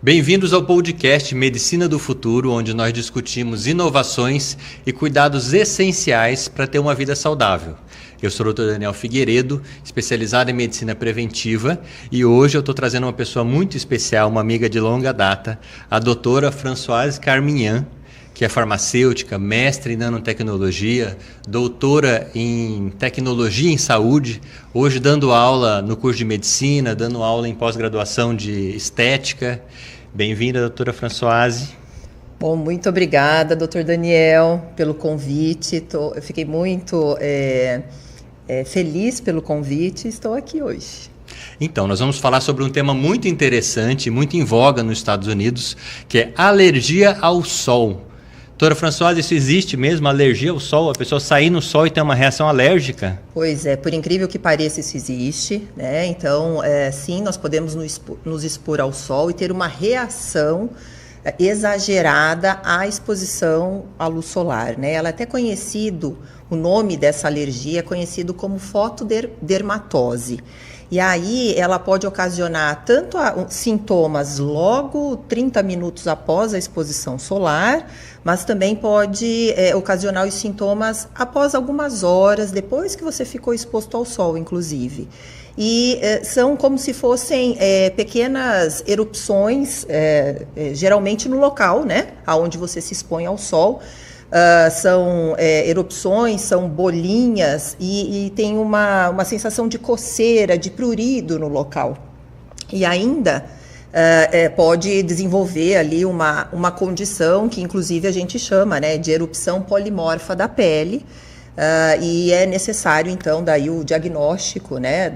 Bem-vindos ao podcast Medicina do Futuro, onde nós discutimos inovações e cuidados essenciais para ter uma vida saudável. Eu sou o Dr. Daniel Figueiredo, especializado em medicina preventiva, e hoje eu estou trazendo uma pessoa muito especial, uma amiga de longa data, a doutora Françoise Carmignan, que é farmacêutica, mestre em nanotecnologia, doutora em tecnologia em saúde, hoje dando aula no curso de medicina, dando aula em pós-graduação de estética. Bem-vinda, doutora Françoise. Bom, muito obrigada, doutor Daniel, pelo convite. Eu fiquei muito feliz pelo convite e estou aqui hoje. Então, nós vamos falar sobre um tema muito interessante, muito em voga nos Estados Unidos, que é alergia ao sol. Doutora Françoise, isso existe mesmo, alergia ao sol? A pessoa sair no sol e ter uma reação alérgica? Pois é, por incrível que pareça, isso existe, né? Então, sim, nós podemos nos expor ao sol e ter uma reação exagerada à exposição à luz solar, né? Ela é até conhecido, o nome dessa alergia é conhecido como fotodermatose. E aí ela pode ocasionar tanto sintomas logo 30 minutos após a exposição solar, mas também pode ocasionar os sintomas após algumas horas, depois que você ficou exposto ao sol, inclusive. E são como se fossem pequenas erupções, geralmente no local, né, aonde você se expõe ao sol. São erupções, são bolinhas e tem uma sensação de coceira, de prurido no local. E ainda pode desenvolver ali uma condição que inclusive a gente chama, né, de erupção polimorfa da pele. E é necessário, então, daí o diagnóstico, né,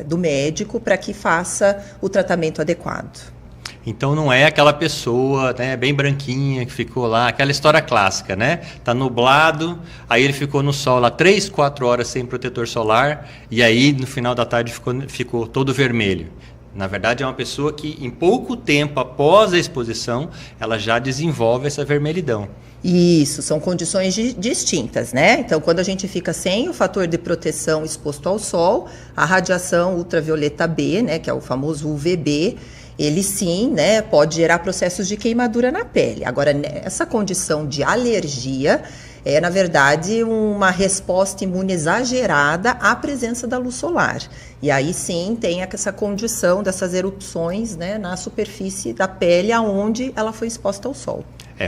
do médico para que faça o tratamento adequado. Então não é aquela pessoa, né, bem branquinha que ficou lá, aquela história clássica, né? Tá nublado, aí ele ficou no sol lá 3, 4 horas sem protetor solar e aí no final da tarde ficou todo vermelho. Na verdade é uma pessoa que em pouco tempo após a exposição, ela já desenvolve essa vermelhidão. Isso, são condições distintas, né? Então, quando a gente fica sem o fator de proteção exposto ao sol, a radiação ultravioleta B, né, que é o famoso UVB, ele sim, né, pode gerar processos de queimadura na pele. Agora, essa condição de alergia é, na verdade, uma resposta imune exagerada à presença da luz solar. E aí sim tem essa condição dessas erupções, né, na superfície da pele aonde ela foi exposta ao sol.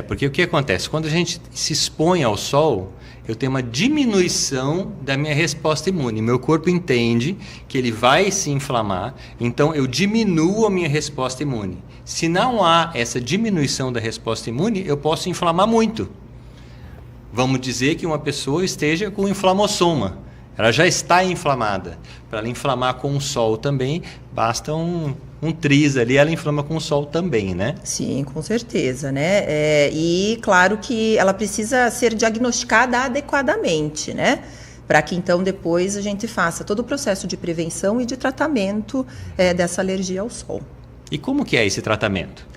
Porque o que acontece? Quando a gente se expõe ao sol, eu tenho uma diminuição da minha resposta imune. Meu corpo entende que ele vai se inflamar, então eu diminuo a minha resposta imune. Se não há essa diminuição da resposta imune, eu posso inflamar muito. Vamos dizer que uma pessoa esteja com inflamossoma. Ela já está inflamada. Para ela inflamar com o sol também, basta um triz ali, ela inflama com o sol também, né? Sim, com certeza, né? E claro que ela precisa ser diagnosticada adequadamente, né? Para que então depois a gente faça todo o processo de prevenção e de tratamento dessa alergia ao sol. E como que é esse tratamento?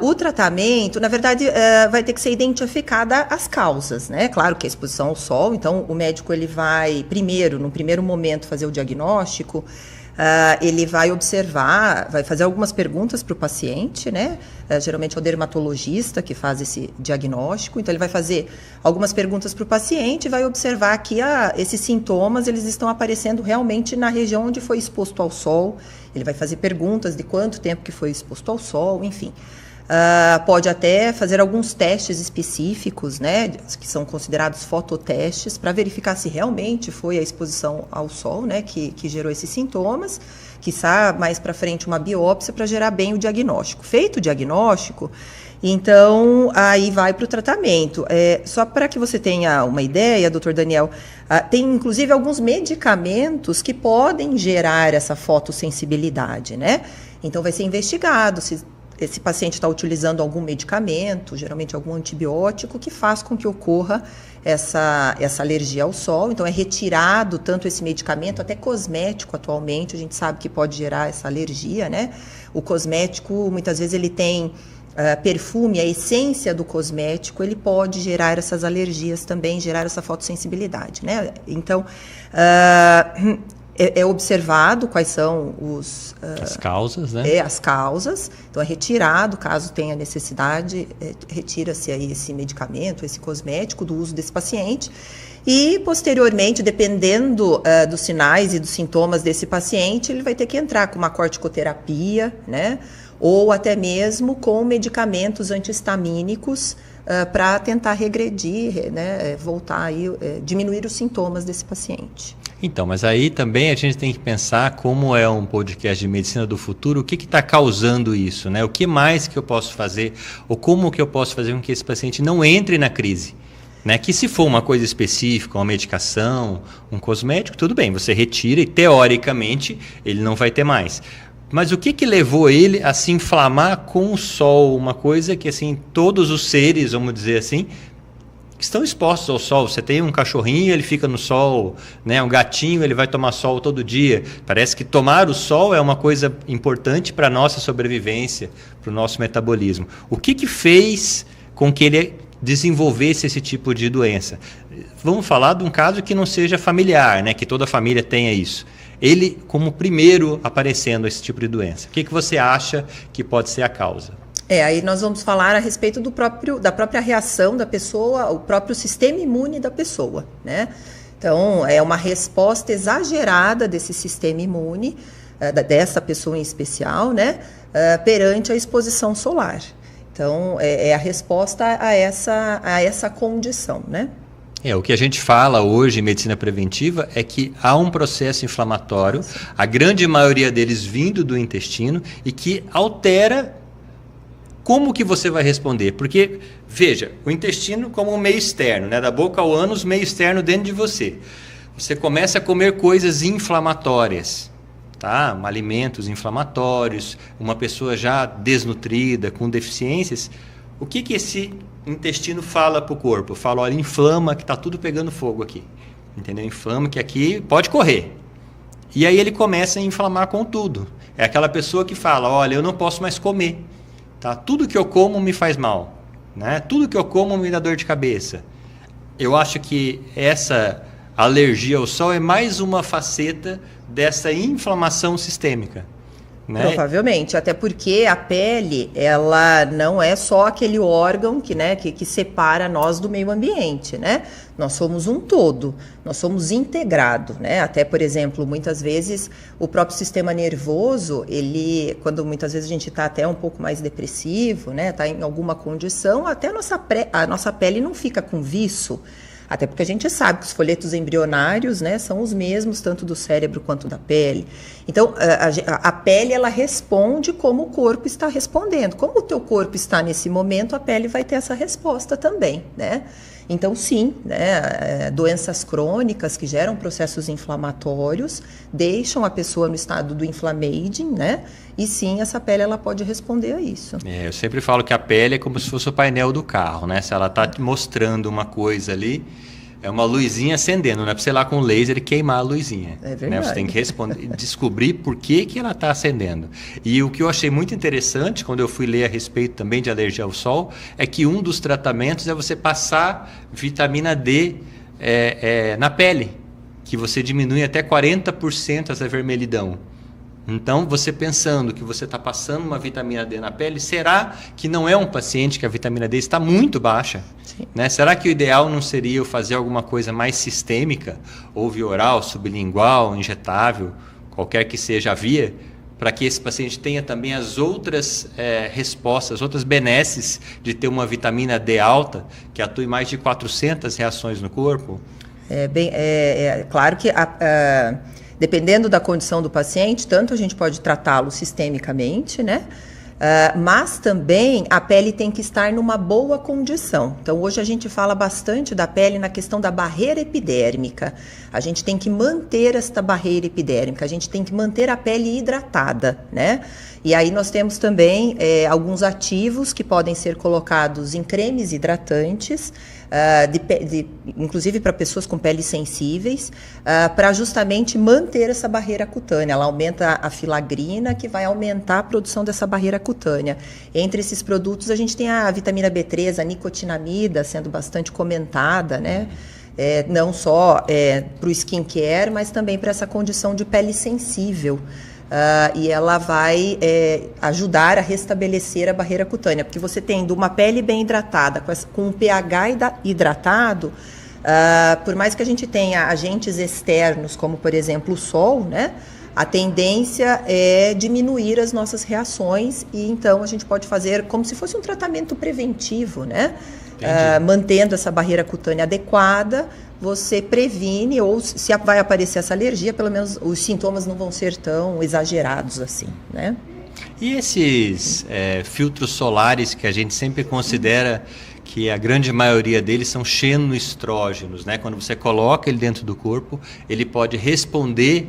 O tratamento, na verdade, vai ter que ser identificada as causas, né? Claro que a exposição ao sol, então o médico ele vai primeiro, no primeiro momento, fazer o diagnóstico, ele vai observar, vai fazer algumas perguntas para o paciente, né? Geralmente é o dermatologista que faz esse diagnóstico, então ele vai fazer algumas perguntas para o paciente e vai observar que esses sintomas eles estão aparecendo realmente na região onde foi exposto ao sol. Ele vai fazer perguntas de quanto tempo que foi exposto ao sol, enfim. Pode até fazer alguns testes específicos, né, que são considerados fototestes, para verificar se realmente foi a exposição ao sol, né, que gerou esses sintomas. Quiçá mais para frente uma biópsia para gerar bem o diagnóstico. Feito o diagnóstico, então aí vai para o tratamento. Só para que você tenha uma ideia, doutor Daniel, tem inclusive alguns medicamentos que podem gerar essa fotossensibilidade, né? Então vai ser investigado se esse paciente está utilizando algum medicamento, geralmente algum antibiótico, que faz com que ocorra essa alergia ao sol. Então é retirado tanto esse medicamento, até cosmético atualmente, a gente sabe que pode gerar essa alergia, né? O cosmético, muitas vezes ele tem perfume, a essência do cosmético, ele pode gerar essas alergias também, gerar essa fotossensibilidade, né? Então, é observado quais são as causas, né? As causas. Então, é retirado, caso tenha necessidade, retira-se aí esse medicamento, esse cosmético do uso desse paciente. E, posteriormente, dependendo dos sinais e dos sintomas desse paciente, ele vai ter que entrar com uma corticoterapia, né? Ou até mesmo com medicamentos antihistamínicos para tentar regredir, né? Voltar aí, diminuir os sintomas desse paciente. Então, mas aí também a gente tem que pensar, como é um podcast de medicina do futuro, o que está causando isso, né? O que mais que eu posso fazer, ou como que eu posso fazer com que esse paciente não entre na crise, né? Que se for uma coisa específica, uma medicação, um cosmético, tudo bem, você retira e teoricamente ele não vai ter mais. Mas o que levou ele a se inflamar com o sol? Uma coisa que, assim, todos os seres, vamos dizer assim, que estão expostos ao sol. Você tem um cachorrinho, ele fica no sol, né? Um gatinho, ele vai tomar sol todo dia. Parece que tomar o sol é uma coisa importante para a nossa sobrevivência, para o nosso metabolismo. O que fez com que ele desenvolvesse esse tipo de doença? Vamos falar de um caso que não seja familiar, né? Que toda família tenha isso. Ele, como primeiro aparecendo esse tipo de doença. O que você acha que pode ser a causa? Aí nós vamos falar a respeito da própria reação da pessoa, o próprio sistema imune da pessoa, né? Então, é uma resposta exagerada desse sistema imune, dessa pessoa em especial, né? Perante a exposição solar. Então, é a resposta a essa condição, né? O que a gente fala hoje em medicina preventiva é que há um processo inflamatório, a grande maioria deles vindo do intestino, e que altera como que você vai responder. Porque, veja, o intestino como um meio externo, né? Da boca ao ânus, meio externo dentro de você. Você começa a comer coisas inflamatórias, tá? Alimentos inflamatórios, uma pessoa já desnutrida, com deficiências. O que esse intestino fala para o corpo? Fala, olha, inflama que está tudo pegando fogo aqui. Entendeu? Inflama que aqui pode correr. E aí ele começa a inflamar com tudo. É aquela pessoa que fala, olha, eu não posso mais comer. Tá? Tudo que eu como me faz mal. Né? Tudo que eu como me dá dor de cabeça. Eu acho que essa alergia ao sol é mais uma faceta dessa inflamação sistêmica. Né? Provavelmente, até porque a pele, ela não é só aquele órgão que separa nós do meio ambiente, né? Nós somos um todo, nós somos integrado, né? Até, por exemplo, muitas vezes o próprio sistema nervoso, quando muitas vezes a gente está até um pouco mais depressivo, né? Está em alguma condição, até a nossa pele não fica com viço. Até porque a gente sabe que os folhetos embrionários, né, são os mesmos, tanto do cérebro quanto da pele. Então, a pele, ela responde como o corpo está respondendo. Como o teu corpo está nesse momento, a pele vai ter essa resposta também, né? Então, sim, né, doenças crônicas que geram processos inflamatórios deixam a pessoa no estado do inflammaging, né? E sim, essa pele ela pode responder a isso. Eu sempre falo que a pele é como se fosse o painel do carro, né? Se ela está mostrando uma coisa ali, é uma luzinha acendendo, não é para você ir lá com o laser e queimar a luzinha. É verdade. Né? Você tem que descobrir por que ela está acendendo. E o que eu achei muito interessante, quando eu fui ler a respeito também de alergia ao sol, é que um dos tratamentos é você passar vitamina D na pele, que você diminui até 40% essa vermelhidão. Então, você pensando que você está passando uma vitamina D na pele, será que não é um paciente que a vitamina D está muito baixa? Né? Será que o ideal não seria eu fazer alguma coisa mais sistêmica, ou via oral, sublingual, injetável, qualquer que seja a via, para que esse paciente tenha também as outras respostas, outras benesses de ter uma vitamina D alta, que atue mais de 400 reações no corpo? Claro que dependendo da condição do paciente, tanto a gente pode tratá-lo sistemicamente, né? Mas também a pele tem que estar numa boa condição. Então, hoje a gente fala bastante da pele na questão da barreira epidérmica. A gente tem que manter esta barreira epidérmica, a gente tem que manter a pele hidratada, né? E aí nós temos também alguns ativos que podem ser colocados em cremes hidratantes, inclusive para pessoas com peles sensíveis, para justamente manter essa barreira cutânea. Ela aumenta a filagrina, que vai aumentar a produção dessa barreira cutânea. Entre esses produtos, a gente tem a vitamina B3, a nicotinamida, sendo bastante comentada, né? não só para o skincare, mas também para essa condição de pele sensível. E ela vai ajudar a restabelecer a barreira cutânea, porque você tendo uma pele bem hidratada, com um pH hidratado, por mais que a gente tenha agentes externos, como por exemplo o sol, né? A tendência é diminuir as nossas reações e então a gente pode fazer como se fosse um tratamento preventivo, né? Mantendo essa barreira cutânea adequada, você previne, ou se vai aparecer essa alergia, pelo menos os sintomas não vão ser tão exagerados assim, né? E esses filtros solares que a gente sempre considera que a grande maioria deles são xenoestrógenos, né? Quando você coloca ele dentro do corpo, ele pode responder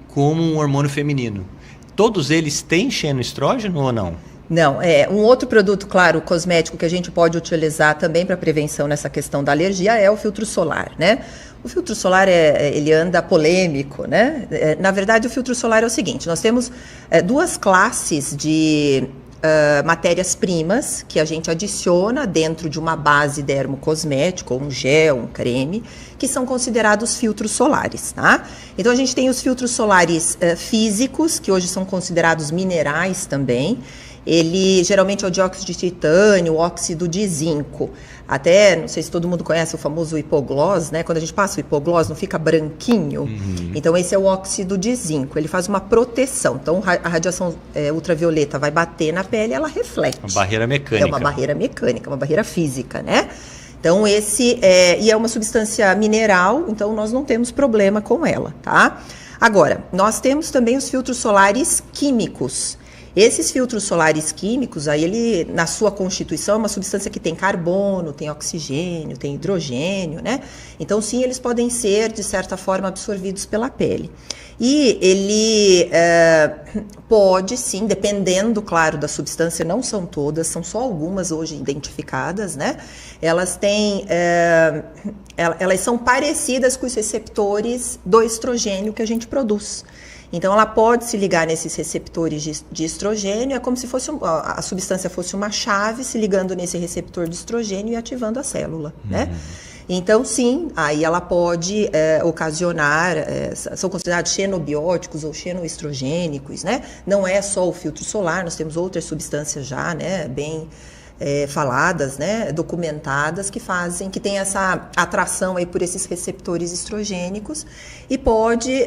como um hormônio feminino. Todos eles têm xenoestrógeno ou não? Não, um outro produto, claro, cosmético que a gente pode utilizar também para prevenção nessa questão da alergia é o filtro solar, né? O filtro solar, ele anda polêmico, né? Na verdade, o filtro solar é o seguinte, nós temos duas classes de matérias-primas que a gente adiciona dentro de uma base dermocosmética, ou um gel, um creme, que são considerados filtros solares, tá? Então a gente tem os filtros solares físicos, que hoje são considerados minerais também. Ele geralmente é o dióxido de titânio, o óxido de zinco. Até, não sei se todo mundo conhece o famoso hipoglós, né? Quando a gente passa o hipoglós, não fica branquinho. Uhum. Então, esse é o óxido de zinco. Ele faz uma proteção. Então, a radiação ultravioleta vai bater na pele e ela reflete. Uma barreira mecânica. É uma barreira mecânica, uma barreira física, né? Então, e é uma substância mineral, então nós não temos problema com ela, tá? Agora, nós temos também os filtros solares químicos. Esses filtros solares químicos, aí ele, na sua constituição, é uma substância que tem carbono, tem oxigênio, tem hidrogênio, né? Então, sim, eles podem ser, de certa forma, absorvidos pela pele. E ele pode, sim, dependendo, claro, da substância, não são todas, são só algumas hoje identificadas, né? Elas têm, elas são parecidas com os receptores do estrogênio que a gente produz. Então, ela pode se ligar nesses receptores de estrogênio, é como se fosse a substância fosse uma chave se ligando nesse receptor de estrogênio e ativando a célula, né? Então, sim, aí ela pode ocasionar, são considerados xenobióticos ou xenoestrogênicos, né? Não é só o filtro solar, nós temos outras substâncias já, né, bem faladas, né, documentadas, que tem essa atração aí por esses receptores estrogênicos e pode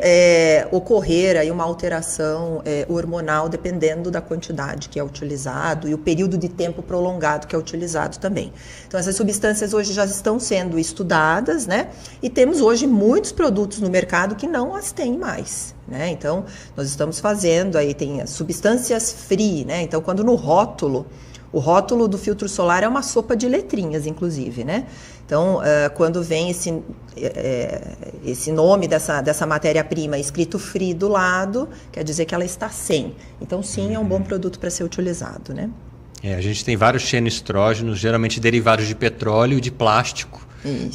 ocorrer aí uma alteração hormonal dependendo da quantidade que é utilizado e o período de tempo prolongado que é utilizado também. Então essas substâncias hoje já estão sendo estudadas, né, e temos hoje muitos produtos no mercado que não as têm mais, né? Então nós estamos fazendo aí, tem as substâncias free, né? Então quando no rótulo, o rótulo do filtro solar é uma sopa de letrinhas, inclusive, né? Então, quando vem esse nome dessa matéria-prima escrito free do lado, quer dizer que ela está sem. Então, sim, é um bom produto para ser utilizado, né? A gente tem vários xenoestrógenos, geralmente derivados de petróleo e de plástico.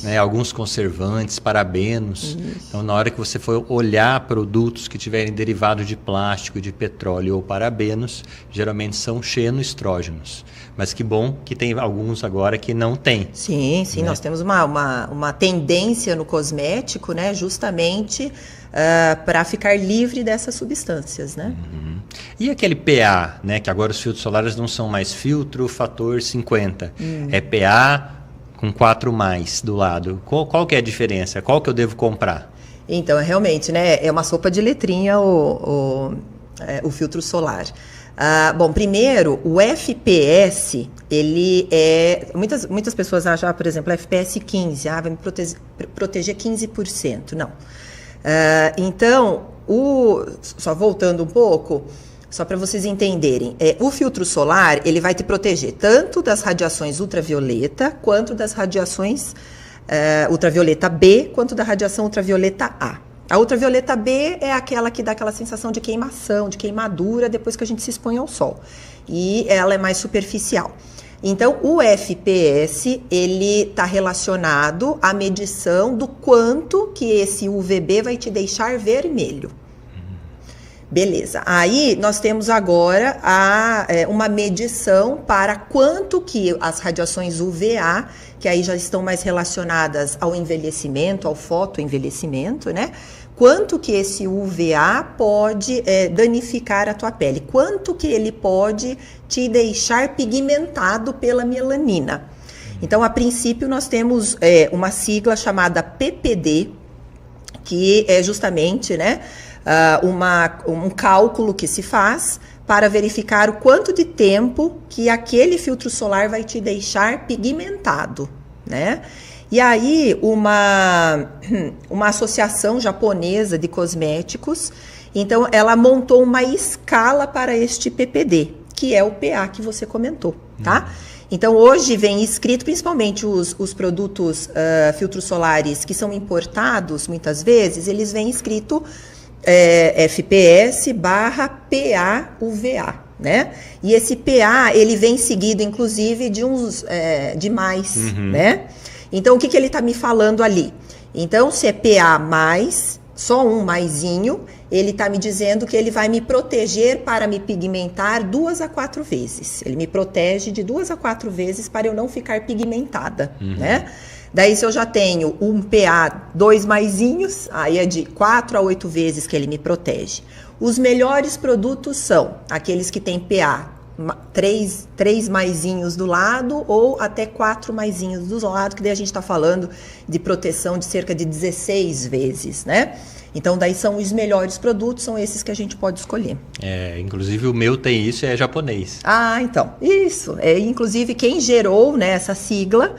Né? Alguns conservantes, parabenos. Isso. Então, na hora que você for olhar produtos que tiverem derivados de plástico, de petróleo ou parabenos, geralmente são xenoestrógenos. Mas que bom que tem alguns agora que não tem. Sim, sim, né? Nós temos uma tendência no cosmético, né, justamente para ficar livre dessas substâncias, né? Uhum. E aquele PA, né, que agora os filtros solares não são mais filtro fator 50, é PA com 4+ do lado. Qual que é a diferença? Qual que eu devo comprar? Então, realmente, né, é uma sopa de letrinha o filtro solar. Bom, primeiro, o FPS, ele muitas pessoas acham, por exemplo, FPS 15, vai me proteger 15%. Não. Então, só voltando um pouco, só para vocês entenderem, o filtro solar, ele vai te proteger tanto das radiações ultravioleta, quanto das radiações ultravioleta B, quanto da radiação ultravioleta A. A ultravioleta B é aquela que dá aquela sensação de queimação, de queimadura depois que a gente se expõe ao sol. E ela é mais superficial. Então, o FPS, ele está relacionado à medição do quanto que esse UVB vai te deixar vermelho. Beleza. Aí nós temos agora uma medição para quanto que as radiações UVA, que aí já estão mais relacionadas ao envelhecimento, ao fotoenvelhecimento, né? Quanto que esse UVA pode danificar a tua pele? Quanto que ele pode te deixar pigmentado pela melanina? Então, a princípio, nós temos uma sigla chamada PPD, que é justamente, né, um cálculo que se faz para verificar o quanto de tempo que aquele filtro solar vai te deixar pigmentado, né? E aí, uma associação japonesa de cosméticos, então, ela montou uma escala para este PPD, que é o PA que você comentou, tá? Então, hoje vem escrito, principalmente os produtos filtros solares que são importados, muitas vezes, eles vêm escrito FPS/PA-UVA, né? E esse PA, ele vem seguido, inclusive, de mais, né? Então, o que ele está me falando ali? Então, se é PA mais, só um maisinho, ele está me dizendo que ele vai me proteger para me pigmentar 2 a 4 vezes. Ele me protege de 2 a 4 vezes para eu não ficar pigmentada, né? Daí, se eu já tenho um PA 2 maisinhos, aí é de 4 a 8 vezes que ele me protege. Os melhores produtos são aqueles que têm PA 3 maisinhos do lado ou até 4 maisinhos do lado, que daí a gente está falando de proteção de cerca de 16 vezes, né? Então, daí são os melhores produtos, são esses que a gente pode escolher. Inclusive o meu tem isso, é japonês. Ah, então, isso. Inclusive, quem gerou, né, essa sigla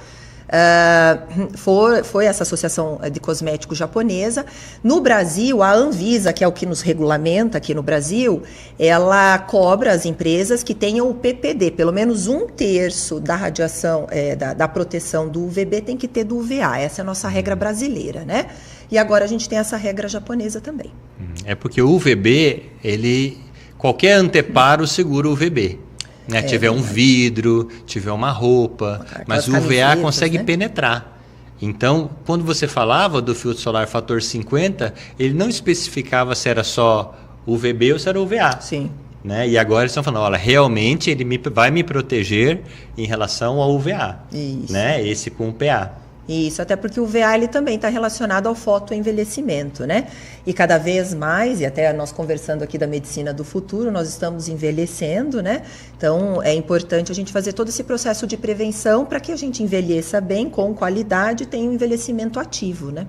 foi essa associação de cosméticos japonesa. No Brasil, a Anvisa, que é o que nos regulamenta aqui no Brasil, ela cobra as empresas que tenham o PPD, pelo menos 1/3 da radiação, da proteção do UVB tem que ter do UVA. Essa é a nossa regra brasileira, né? E agora a gente tem essa regra japonesa também. É porque o UVB, qualquer anteparo segura o UVB. Né? Tiver um vidro, tiver uma roupa, mas o UVA consegue, né, penetrar. Então, quando você falava do filtro solar fator 50, ele não especificava se era só UVB ou se era UVA. Sim. Né? E agora eles estão falando, olha, realmente ele vai me proteger em relação ao UVA. Isso. Né? Esse com o PA. Isso, até porque o UVA ele também está relacionado ao fotoenvelhecimento, né? E cada vez mais, e até nós conversando aqui da medicina do futuro, nós estamos envelhecendo, né? Então, é importante a gente fazer todo esse processo de prevenção para que a gente envelheça bem, com qualidade, e tenha um envelhecimento ativo, né?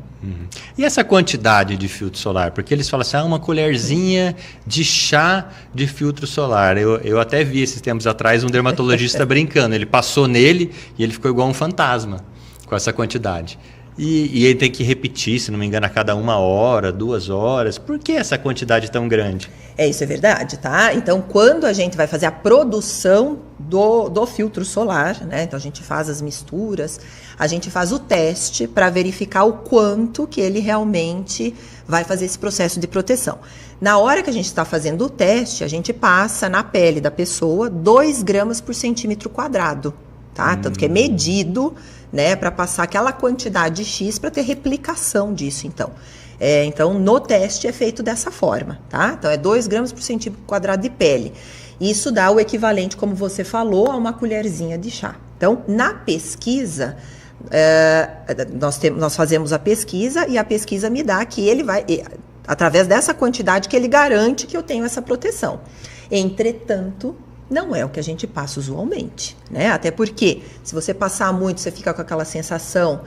E essa quantidade de filtro solar? Porque eles falam assim, uma colherzinha de chá de filtro solar. Eu até vi esses tempos atrás um dermatologista brincando, ele passou nele e ele ficou igual um fantasma com essa quantidade. E ele tem que repetir, se não me engano, a cada 1 hora, 2 horas. Por que essa quantidade tão grande? Isso é verdade, tá? Então, quando a gente vai fazer a produção do filtro solar, né? Então, a gente faz as misturas, a gente faz o teste para verificar o quanto que ele realmente vai fazer esse processo de proteção. Na hora que a gente está fazendo o teste, a gente passa na pele da pessoa 2 gramas por centímetro quadrado, tá? Tanto que é medido, né, para passar aquela quantidade X para ter replicação disso, então. Então, no teste é feito dessa forma, tá? Então, é 2 gramas por centímetro quadrado de pele. Isso dá o equivalente, como você falou, a uma colherzinha de chá. Então, na pesquisa, nós fazemos a pesquisa e a pesquisa me dá que ele vai, através dessa quantidade, que ele garante que eu tenho essa proteção. Entretanto, não é o que a gente passa usualmente, né? Até porque, se você passar muito, você fica com aquela sensação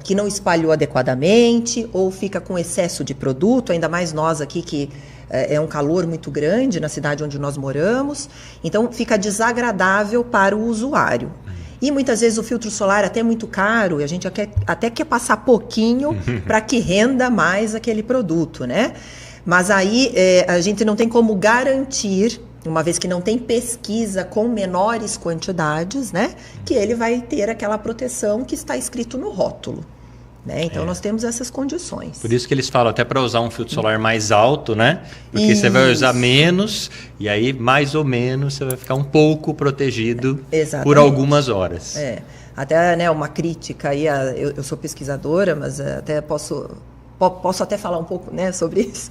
que não espalhou adequadamente, ou fica com excesso de produto, ainda mais nós aqui que é um calor muito grande na cidade onde nós moramos, então fica desagradável para o usuário. E muitas vezes o filtro solar é até muito caro, e a gente até quer passar pouquinho para que renda mais aquele produto, né? Mas aí a gente não tem como garantir, uma vez que não tem pesquisa com menores quantidades, né, que ele vai ter aquela proteção que está escrito no rótulo, né? Então, nós temos essas condições. Por isso que eles falam até para usar um filtro solar mais alto, né? Porque você vai usar menos e aí, mais ou menos, você vai ficar um pouco protegido por algumas horas. Até, né, uma crítica aí, eu sou pesquisadora, mas até posso posso até falar um pouco, né, sobre isso,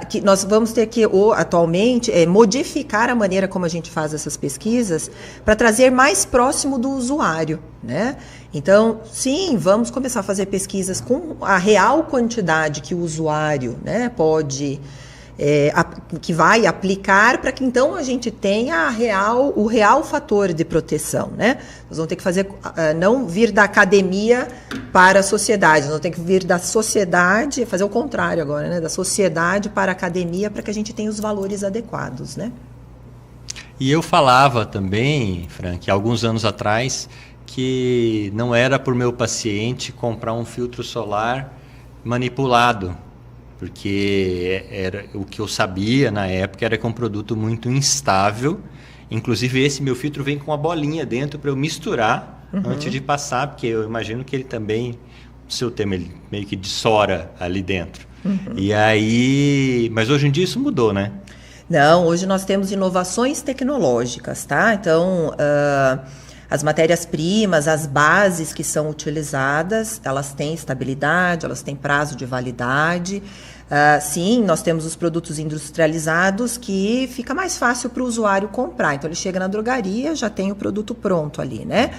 que nós vamos ter que, atualmente, modificar a maneira como a gente faz essas pesquisas para trazer mais próximo do usuário, né? Então, sim, vamos começar a fazer pesquisas com a real quantidade que o usuário, né, pode... que vai aplicar para que então a gente tenha o real fator de proteção, né? Nós vamos ter que fazer, não vir da academia para a sociedade, nós vamos ter que vir da sociedade, fazer o contrário agora, né? Da sociedade para a academia para que a gente tenha os valores adequados, né? E eu falava também, Frank, alguns anos atrás, que não era para o meu paciente comprar um filtro solar manipulado, porque era o que eu sabia na época era que é um produto muito instável. Inclusive esse meu filtro vem com uma bolinha dentro para eu misturar antes de passar, porque eu imagino que ele também, o seu tema, ele meio que dissora ali dentro. E aí, mas hoje em dia isso mudou, né? Não, hoje nós temos inovações tecnológicas, tá? Então, as matérias-primas, as bases que são utilizadas, elas têm estabilidade, elas têm prazo de validade. Sim, nós temos os produtos industrializados que fica mais fácil para o usuário comprar. Então, ele chega na drogaria, já tem o produto pronto ali, né?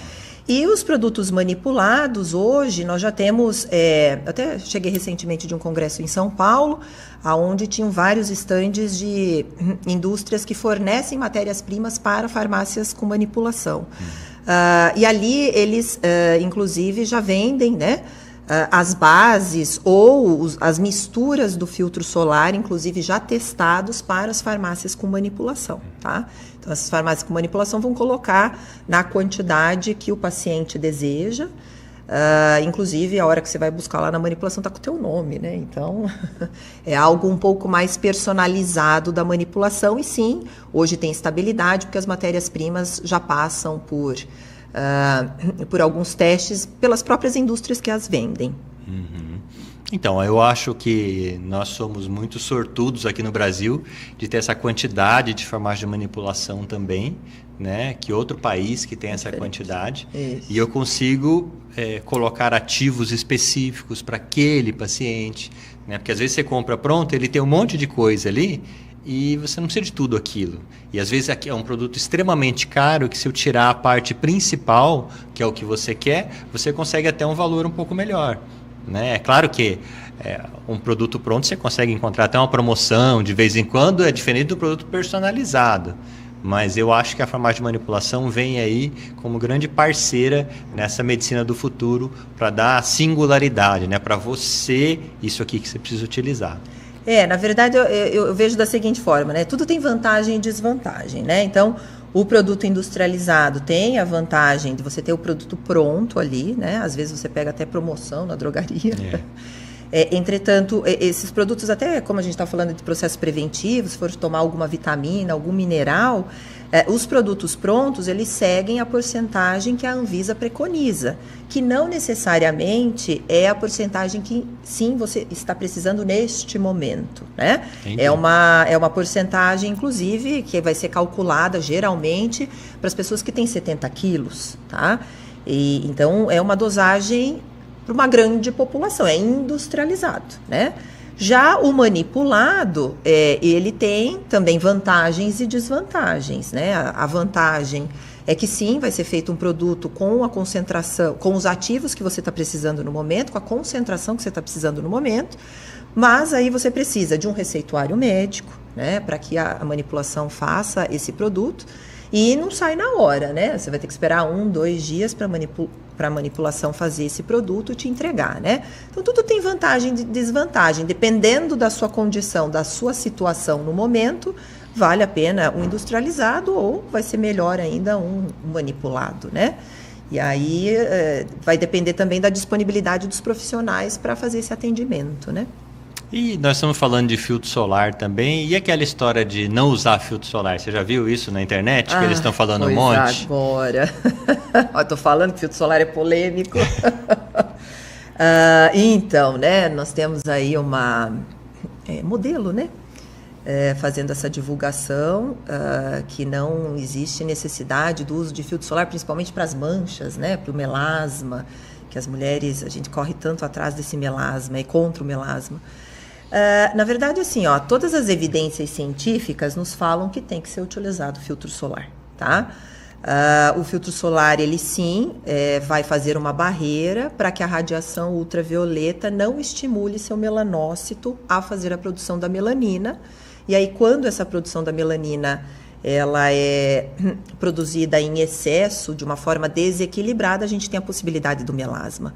E os produtos manipulados, hoje, nós já temos... até cheguei recentemente de um congresso em São Paulo, onde tinham vários estandes de indústrias que fornecem matérias-primas para farmácias com manipulação. E ali eles, inclusive, já vendem, né, as bases ou as misturas do filtro solar, inclusive já testados para as farmácias com manipulação, tá? Então, essas farmácias com manipulação vão colocar na quantidade que o paciente deseja. Inclusive, a hora que você vai buscar lá na manipulação está com o teu nome, né? Então, é algo um pouco mais personalizado da manipulação. E sim, hoje tem estabilidade, porque as matérias-primas já passam por alguns testes pelas próprias indústrias que as vendem. Então, eu acho que nós somos muito sortudos aqui no Brasil de ter essa quantidade de farmácia de manipulação também, né? Que outro país que tem essa quantidade. Isso. E eu consigo colocar ativos específicos para aquele paciente, né? Porque às vezes você compra pronto, ele tem um monte de coisa ali e você não precisa de tudo aquilo. E às vezes aqui é um produto extremamente caro que se eu tirar a parte principal, que é o que você quer, você consegue até um valor um pouco melhor. Né? É claro que um produto pronto você consegue encontrar até uma promoção de vez em quando, é diferente do produto personalizado. Mas eu acho que a farmácia de manipulação vem aí como grande parceira nessa medicina do futuro para dar singularidade, né? Para você, isso aqui que você precisa utilizar. Na verdade, eu vejo da seguinte forma, né? Tudo tem vantagem e desvantagem, né? Então, o produto industrializado tem a vantagem de você ter o produto pronto ali, né? Às vezes você pega até promoção na drogaria. Entretanto, esses produtos, até como a gente está falando de processo preventivo, se for tomar alguma vitamina, algum mineral, os produtos prontos, eles seguem a porcentagem que a Anvisa preconiza, que não necessariamente é a porcentagem que, sim, você está precisando neste momento, né? É uma porcentagem, inclusive, que vai ser calculada, geralmente, para as pessoas que têm 70 quilos, tá? Então, é uma dosagem para uma grande população, é industrializado, né? Já o manipulado, ele tem também vantagens e desvantagens, né? A vantagem é que sim, vai ser feito um produto com a concentração, com os ativos que você está precisando no momento, com a concentração que você está precisando no momento, mas aí você precisa de um receituário médico, né? Para que a manipulação faça esse produto. E não sai na hora, né? Você vai ter que esperar 1, 2 dias para a manipulação fazer esse produto e te entregar, né? Então, tudo tem vantagem e desvantagem. Dependendo da sua condição, da sua situação no momento, vale a pena um industrializado ou vai ser melhor ainda um manipulado, né? E aí vai depender também da disponibilidade dos profissionais para fazer esse atendimento, né? E nós estamos falando de filtro solar também. E aquela história de não usar filtro solar? Você já viu isso na internet? Que eles estão falando um monte? Agora. Estou falando que filtro solar é polêmico. Então, né? Nós temos aí uma modelo, né? Fazendo essa divulgação, que não existe necessidade do uso de filtro solar, principalmente para as manchas, né? Para o melasma, que as mulheres, a gente corre tanto atrás desse melasma e contra o melasma. Na verdade, assim, ó, todas as evidências científicas nos falam que tem que ser utilizado o filtro solar, tá? O filtro solar, ele sim, vai fazer uma barreira para que a radiação ultravioleta não estimule seu melanócito a fazer a produção da melanina. E aí, quando essa produção da melanina ela é produzida em excesso, de uma forma desequilibrada, a gente tem a possibilidade do melasma.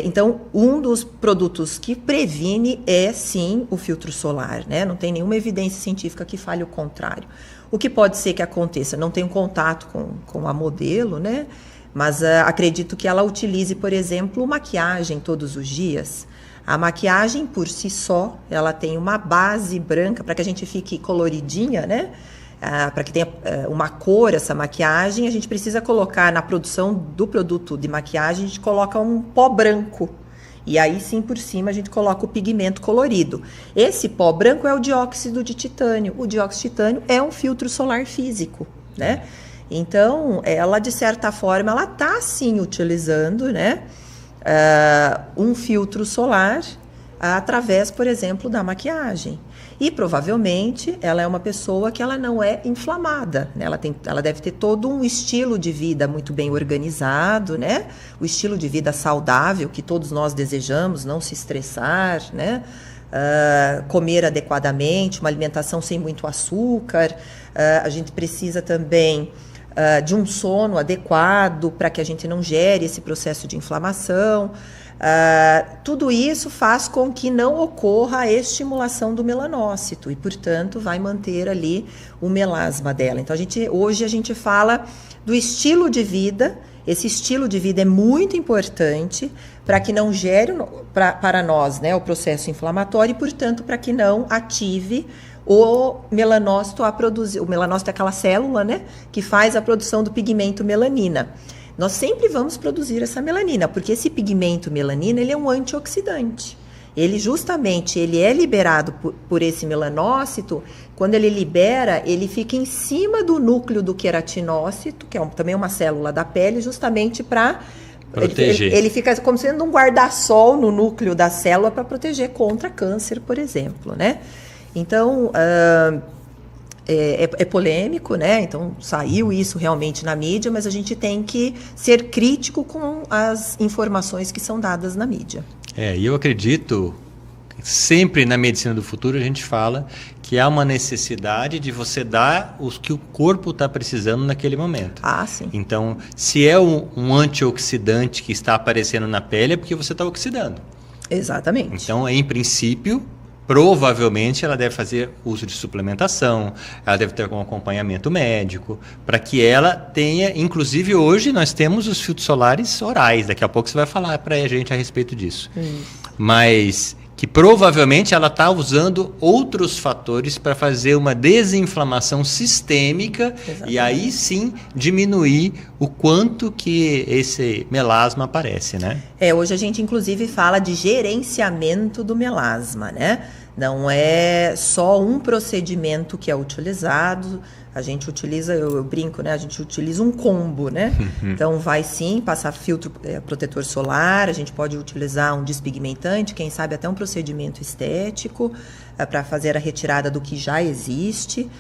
Então, um dos produtos que previne é, sim, o filtro solar, né? Não tem nenhuma evidência científica que fale o contrário. O que pode ser que aconteça? Não tenho contato com a modelo, né? Mas acredito que ela utilize, por exemplo, maquiagem todos os dias. A maquiagem, por si só, ela tem uma base branca, para que a gente fique coloridinha, né? Para que tenha uma cor essa maquiagem, a gente precisa colocar na produção do produto de maquiagem, a gente coloca um pó branco. E aí sim, por cima, a gente coloca o pigmento colorido. Esse pó branco é o dióxido de titânio. O dióxido de titânio é um filtro solar físico, né? Então, ela, de certa forma, ela está sim utilizando, né, um filtro solar através, por exemplo, da maquiagem. E provavelmente ela é uma pessoa que ela não é inflamada, né? Ela deve ter todo um estilo de vida muito bem organizado, né? O estilo de vida saudável que todos nós desejamos, não se estressar, né? Comer adequadamente, uma alimentação sem muito açúcar. A gente precisa também de um sono adequado para que a gente não gere esse processo de inflamação. Tudo isso faz com que não ocorra a estimulação do melanócito e, portanto, vai manter ali o melasma dela. Então, hoje a gente fala do estilo de vida. Esse estilo de vida é muito importante para que não gere para nós, né, o processo inflamatório e, portanto, para que não ative o melanócito a produzir. O melanócito é aquela célula, né, que faz a produção do pigmento melanina. Nós sempre vamos produzir essa melanina, porque esse pigmento melanina, ele é um antioxidante. Ele justamente, ele é liberado por esse melanócito. Quando ele libera, ele fica em cima do núcleo do queratinócito, que é também uma célula da pele, justamente para proteger. Ele fica como sendo um guarda-sol no núcleo da célula para proteger contra câncer, por exemplo, né? Então, é polêmico, né? Então saiu isso realmente na mídia, mas a gente tem que ser crítico com as informações que são dadas na mídia. E eu acredito, sempre na medicina do futuro a gente fala que há uma necessidade de você dar o que o corpo está precisando naquele momento. Sim. Então, se é um antioxidante que está aparecendo na pele, é porque você está oxidando. Exatamente. Então, em princípio, provavelmente ela deve fazer uso de suplementação, ela deve ter um acompanhamento médico, para que ela tenha, inclusive hoje nós temos os filtros solares orais, daqui a pouco você vai falar para a gente a respeito disso. Mas que provavelmente ela está usando outros fatores para fazer uma desinflamação sistêmica. Exatamente. E aí sim diminuir o quanto que esse melasma aparece, né? Hoje a gente inclusive fala de gerenciamento do melasma, né? Não é só um procedimento que é utilizado, a gente utiliza, eu brinco, né? A gente utiliza um combo, né? Então vai sim passar filtro protetor solar, a gente pode utilizar um despigmentante, quem sabe até um procedimento estético para fazer a retirada do que já existe.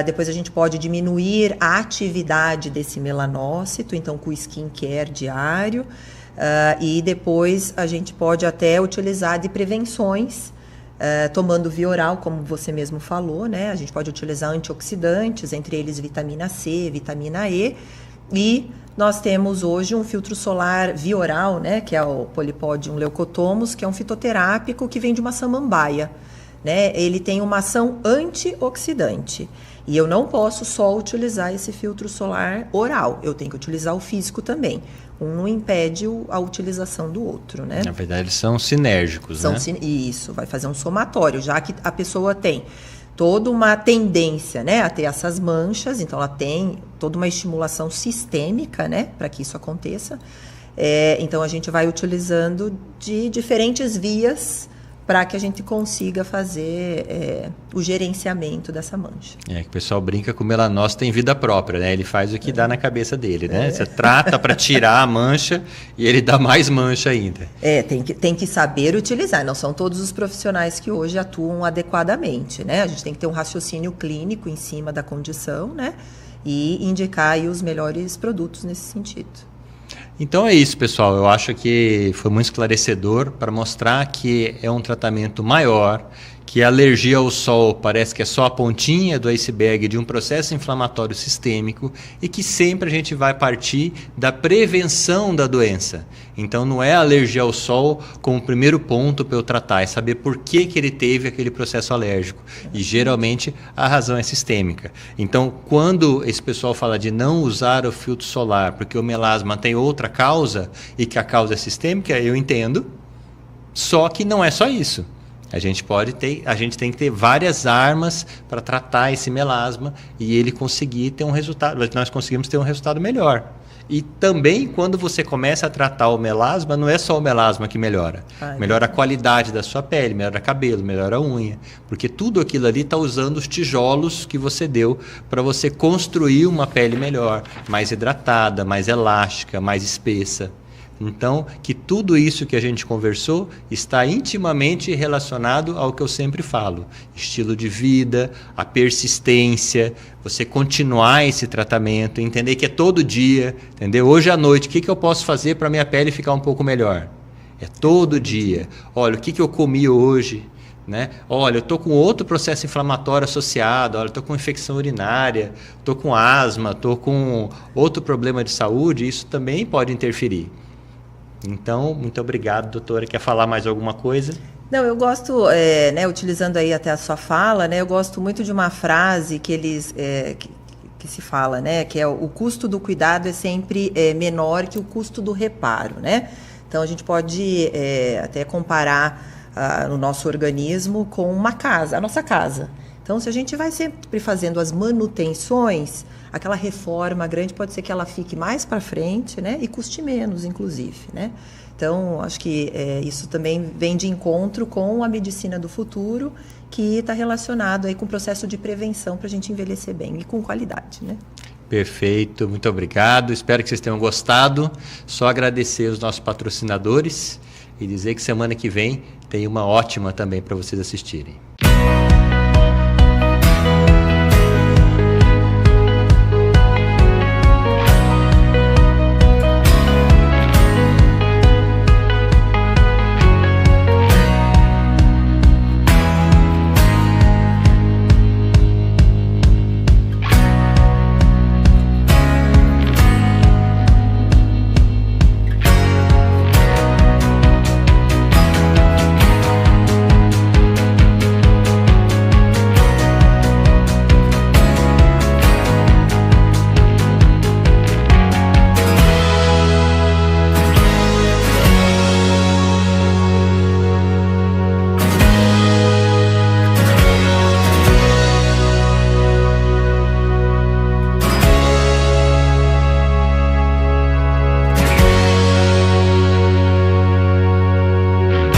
Depois a gente pode diminuir a atividade desse melanócito, então com skincare diário. E depois a gente pode até utilizar de prevenções, tomando via oral, como você mesmo falou, né? A gente pode utilizar antioxidantes, entre eles vitamina C, vitamina E. E nós temos hoje um filtro solar via oral, né? Que é o Polypodium leucotomus, que é um fitoterápico que vem de uma samambaia, né? Ele tem uma ação antioxidante. E eu não posso só utilizar esse filtro solar oral, eu tenho que utilizar o físico também. Um não impede a utilização do outro, né? Na verdade, eles são sinérgicos, né? Isso, vai fazer um somatório, já que a pessoa tem toda uma tendência, né, a ter essas manchas, então ela tem toda uma estimulação sistêmica, né, para que isso aconteça. Então a gente vai utilizando de diferentes vias para que a gente consiga fazer o gerenciamento dessa mancha. Que o pessoal brinca que o melanócito tem vida própria, né? Ele faz o que dá na cabeça dele, né? Você trata para tirar a mancha e ele dá mais mancha ainda. Tem que saber utilizar. Não são todos os profissionais que hoje atuam adequadamente, né? A gente tem que ter um raciocínio clínico em cima da condição, né? E indicar aí os melhores produtos nesse sentido. Então é isso, pessoal. Eu acho que foi muito esclarecedor para mostrar que é um tratamento maior, que a alergia ao sol parece que é só a pontinha do iceberg de um processo inflamatório sistêmico e que sempre a gente vai partir da prevenção da doença. Então não é a alergia ao sol como o primeiro ponto para eu tratar, é saber por que ele teve aquele processo alérgico. E geralmente a razão é sistêmica. Então quando esse pessoal fala de não usar o filtro solar porque o melasma tem outra causa e que a causa é sistêmica, eu entendo, só que não é só isso. A gente tem que ter várias armas para tratar esse melasma e ele conseguir ter um resultado, nós conseguimos ter um resultado melhor. E também quando você começa a tratar o melasma, não é só o melasma que melhora. Melhora a qualidade da sua pele, melhora o cabelo, melhora a unha. Porque tudo aquilo ali está usando os tijolos que você deu para você construir uma pele melhor, mais hidratada, mais elástica, mais espessa. Então, que tudo isso que a gente conversou está intimamente relacionado ao que eu sempre falo. Estilo de vida, a persistência, você continuar esse tratamento, entender que é todo dia, entendeu? Hoje à noite, o que eu posso fazer para a minha pele ficar um pouco melhor? É todo dia. Olha, o que eu comi hoje? Né? Olha, eu estou com outro processo inflamatório associado, olha, eu estou com infecção urinária, estou com asma, estou com outro problema de saúde, isso também pode interferir. Então, muito obrigado, doutora. Quer falar mais alguma coisa? Não, eu gosto, utilizando aí até a sua fala, né, eu gosto muito de uma frase que eles que se fala, né, que é o custo do cuidado é sempre menor que o custo do reparo, né? Então a gente pode até comparar o nosso organismo com uma casa, a nossa casa. Então, se a gente vai sempre fazendo as manutenções, aquela reforma grande pode ser que ela fique mais para frente, né? E custe menos, inclusive, né? Então, acho que isso também vem de encontro com a medicina do futuro, que está relacionado aí com o processo de prevenção para a gente envelhecer bem e com qualidade, né? Perfeito, muito obrigado. Espero que vocês tenham gostado. Só agradecer os nossos patrocinadores e dizer que semana que vem tem uma ótima também para vocês assistirem.